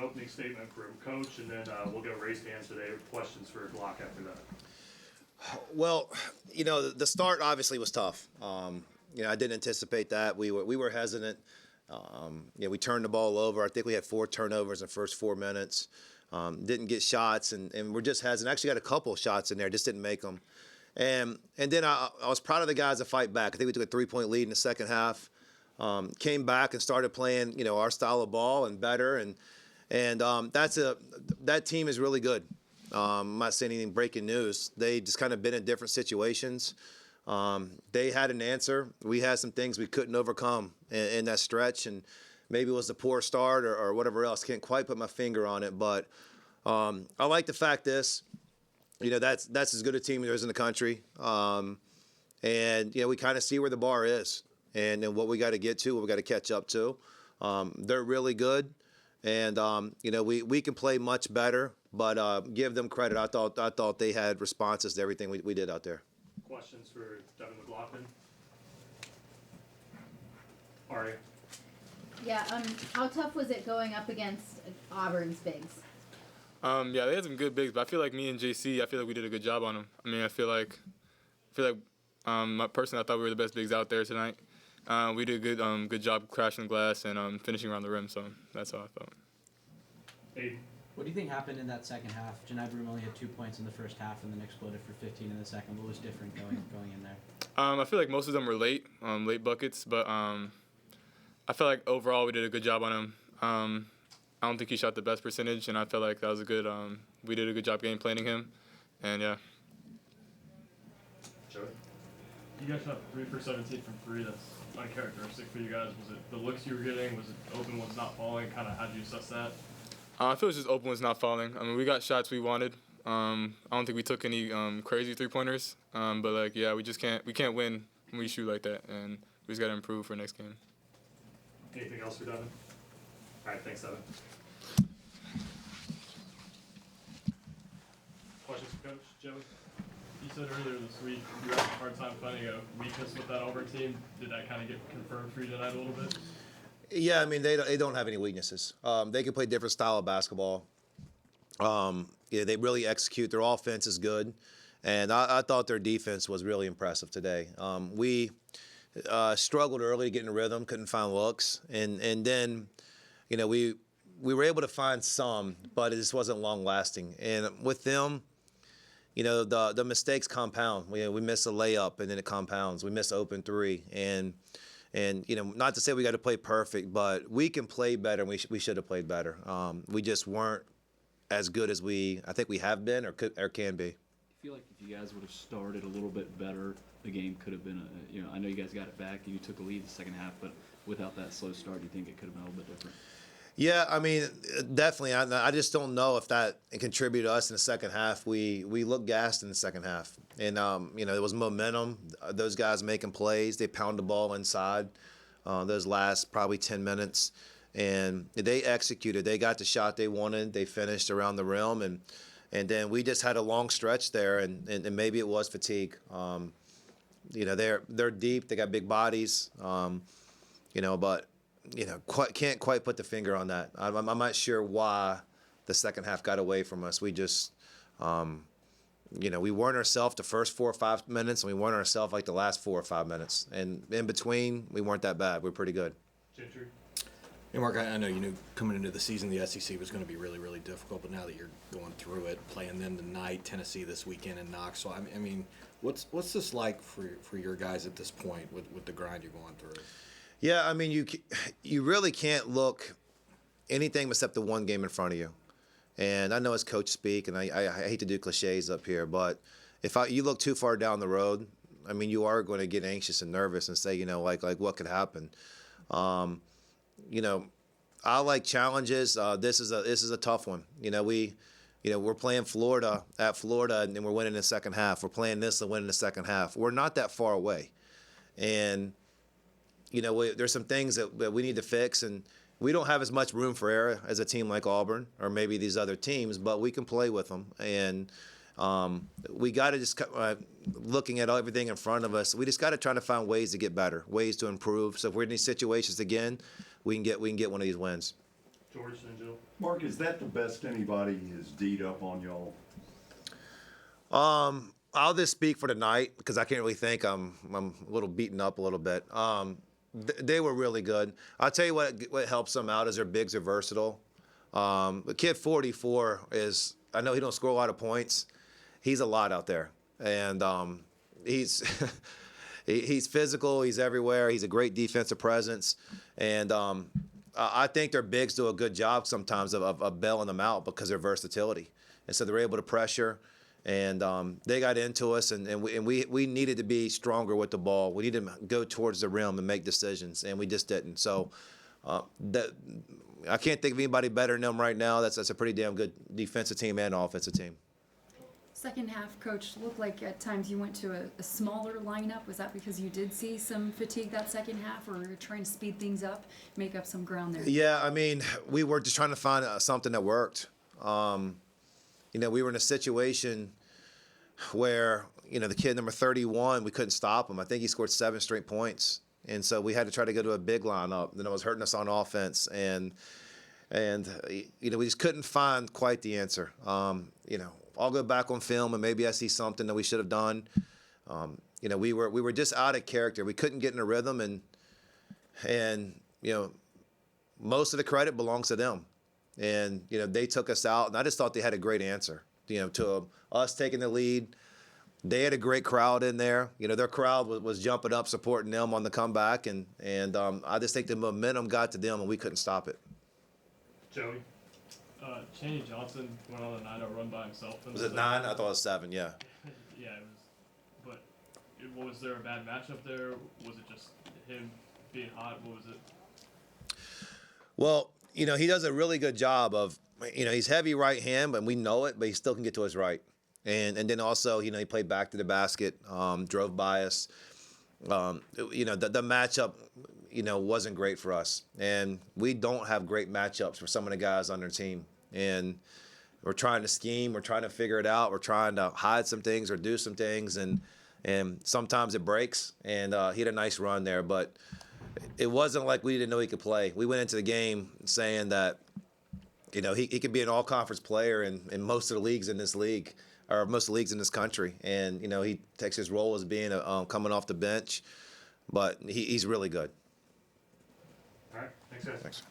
opening statement from Coach, and then we'll go raise hands today with questions for Glock after that. Well, the start obviously was tough. I didn't anticipate that. We were hesitant. We turned the ball over. I think we had 4 turnovers in the first 4 minutes. Didn't get shots, and we're just hesitant. Actually got a couple shots in there, just didn't make them. And then I was proud of the guys to fight back. I think we took a 3-point lead in the second half. Came back and started playing, our style of ball and better. And that team is really good. I'm not saying anything breaking news. They just kind of been in different situations. They had an answer. We had some things we couldn't overcome in that stretch, and maybe it was the poor start or whatever else. Can't quite put my finger on it, but I like the fact that's as good a team as there is in the country. We kind of see where the bar is and what we got to get to, what we got to catch up to. They're really good, and we can play much better. But give them credit. I thought they had responses to everything we did out there. Questions for Devin McGlockton? Ari. Yeah. How tough was it going up against Auburn's bigs? They had some good bigs, but I feel like me and JC, I feel like we did a good job on them. I mean, I feel like personally, I thought we were the best bigs out there tonight. We did a good job crashing the glass and finishing around the rim, so that's how I felt. Aiden. What do you think happened in that second half? Janai Broom only had 2 points in the first half and then exploded for 15 in the second. What was different going in there? I feel like most of them were late buckets, but I feel like overall we did a good job on him. I don't think he shot the best percentage, and I felt like that was a good. We did a good job game planning him, and yeah. Joey. You guys shot 3 for 17 from 3. That's uncharacteristic for you guys. Was it the looks you were getting? Was it open ones not falling? Kind of how did you assess that? I feel it's just open ones not falling. I mean, we got shots we wanted. I don't think we took any crazy 3-pointers. But we can't win when we shoot like that, and we just got to improve for next game. Anything else for Devin? All right, thanks, Devin. Questions for Coach Joey? You said earlier this week you were having a hard time finding a weakness with that Auburn team. Did that kind of get confirmed for you tonight a little bit? Yeah, I mean, they don't have any weaknesses. They can play different style of basketball. They really execute. Their offense is good. And I thought their defense was really impressive today. We struggled early getting rhythm, couldn't find looks. And then, we were able to find some, but it just wasn't long-lasting. And with them, the mistakes compound. We miss a layup, and then it compounds. We miss open 3. And not to say we got to play perfect, but we can play better, and we should have played better. We just weren't as good as I think we have been or can be. I feel like if you guys would have started a little bit better, the game could have been I know you guys got it back and you took a lead in the second half, but without that slow start, do you think it could have been a little bit different? Yeah, I mean, definitely. I just don't know if that contributed to us in the second half. We looked gassed in the second half. And, there was momentum. Those guys making plays. They pound the ball inside those last probably 10 minutes. And they executed. They got the shot they wanted. They finished around the rim. And then we just had a long stretch there, and maybe it was fatigue. They're deep. They got big bodies, but can't quite put the finger on that. I'm not sure why the second half got away from us. We just, we weren't ourselves the first 4 or 5 minutes, and we weren't ourselves like the last 4 or 5 minutes. And in between, we weren't that bad. We were pretty good. Gentry. Hey, Mark, I know you knew coming into the season the SEC was going to be really, really difficult, but now that you're going through it, playing them tonight, Tennessee this weekend, and Knoxville, I mean, what's this like for your guys at this point with the grind you're going through? Yeah, I mean, you really can't look anything except the one game in front of you. And I know it's coach speak, and I hate to do cliches up here, but if you look too far down the road, I mean, you are going to get anxious and nervous and say, like what could happen. I like challenges. This is a tough one. We're playing Florida at Florida, and we're winning the second half. We're playing this and winning the second half. We're not that far away, and there's some things that we need to fix, and we don't have as much room for error as a team like Auburn or maybe these other teams, but we can play with them, and we got to just looking at everything in front of us. We just got to try to find ways to get better, ways to improve. So if we're in these situations again, we can get one of these wins. George and Jill. Mark, is that the best anybody has D'd up on y'all? I'll just speak for tonight because I can't really think. I'm a little beaten up a little bit. They were really good. I'll tell you what helps them out is their bigs are versatile. The kid 44 is, I know he don't score a lot of points. He's a lot out there. And he's he's physical. He's everywhere. He's a great defensive presence. And I think their bigs do a good job sometimes of bailing them out because of their versatility. And so they're able to pressure. And they got into us, and we needed to be stronger with the ball. We needed to go towards the rim and make decisions, and we just didn't. So I can't think of anybody better than them right now. That's a pretty damn good defensive team and offensive team. Second half, Coach, looked like at times you went to a smaller lineup. Was that because you did see some fatigue that second half, or were you trying to speed things up, make up some ground there? Yeah, I mean, we were just trying to find something that worked. We were in a situation where, the kid number 31, we couldn't stop him. I think he scored 7 straight points. And so we had to try to go to a big lineup. Then it was hurting us on offense. And we just couldn't find quite the answer. I'll go back on film and maybe I see something that we should have done. We were just out of character. We couldn't get in a rhythm. And most of the credit belongs to them. And, they took us out, and I just thought they had a great answer, to us taking the lead. They had a great crowd in there. Their crowd was jumping up, supporting them on the comeback, and I just think the momentum got to them, and we couldn't stop it. Joey. Chaney Johnson went on a 9-0 run by himself. Was it 9? I thought it was 7, yeah. Yeah, it was. But was there a bad matchup there? Was it just him being hot? What was it? Well, he does a really good job of, he's heavy right hand, but we know it, but he still can get to his right. And then also, he played back to the basket, drove by us. The matchup, wasn't great for us. And we don't have great matchups for some of the guys on their team. And we're trying to scheme, we're trying to figure it out, we're trying to hide some things or do some things, and sometimes it breaks. And he had a nice run there, but it wasn't like we didn't know he could play. We went into the game saying that, he could be an all-conference player in most of the leagues in this league, or most of the leagues in this country. And, he takes his role as being coming off the bench, but he's really good. All right. Thanks, guys. Thanks.